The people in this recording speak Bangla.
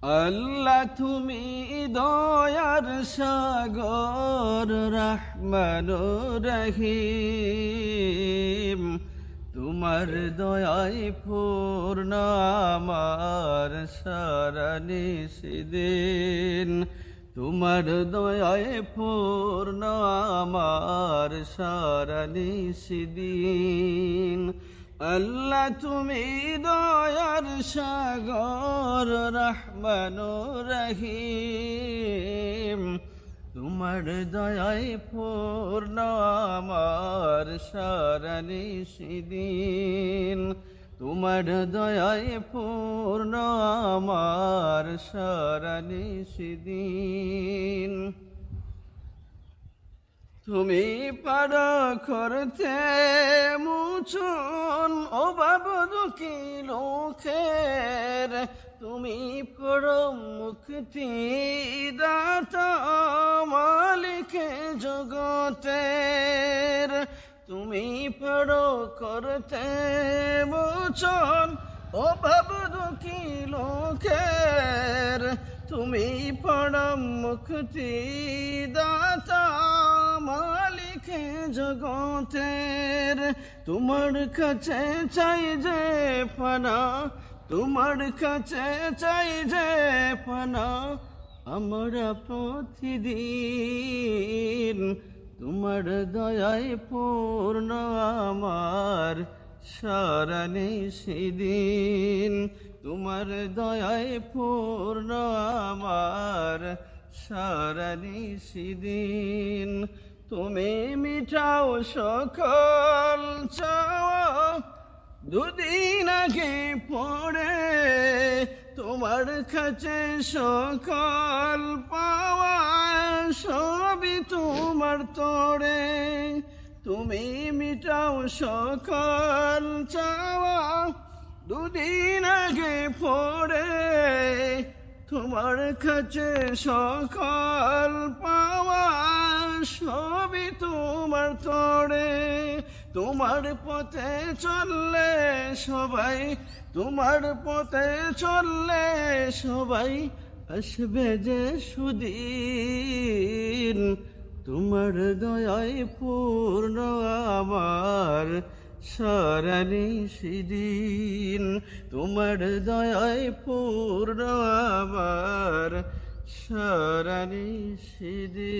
আল্লাহ তুমি দয়ার সাগর রহমানুর রহিম, তোমার দয়ায় পূর্ণ আমার সারা নিশিদিন, তোমার দয়ায় পূর্ণ আমার সারা নিশিদিন। আল্লাহ তুমি দয়ার সাগর রহমানুর রহিম, তোমার দয়ায় পূর্ণ আমার সারা নিশিদিন, তোমার দয়ায় পূর্ণ আমার সারা নিশিদিন। তুমি পারো করতে মুচন অভাব দুঃখী লোকের, তুমি পরম মুক্তি দাতা মালিকে জগতের, তুমি পারো করতে মুচন অভাব দুঃখী লোকের, তুমি পরম মুক্তি দাতা মালিকে জগতের। তোমার কাছে চাই যে পানা, তোমার কাছে চাই যে পানা আমরা প্রতিদিন, তোমার দয়ায় পূর্ণ আমার সারা নিশিদিন, তোমার দয়ায় পূর্ণ আমার সারা নিশিদিন। তুমি মিটাও সকল চাওয়া দুদিন আগে পড়ে, তোমার কাছে সকল পাওয়া সবই তোমার তরে, তুমি মিটাও সকল চাওয়া দুদিন আগে পড়ে, তোমার কাছে সকল পাওয়া সবই তোমার তরে। তোমার পথে চললে সবাই, তোমার পথে চললে সবাই আসবে যে সুদিন, তোমার দয়ায় পূর্ণ আমার সারা নিশিদিন, তোমার দয়ায় পূর্ণ আমার সারা নিশিদিন।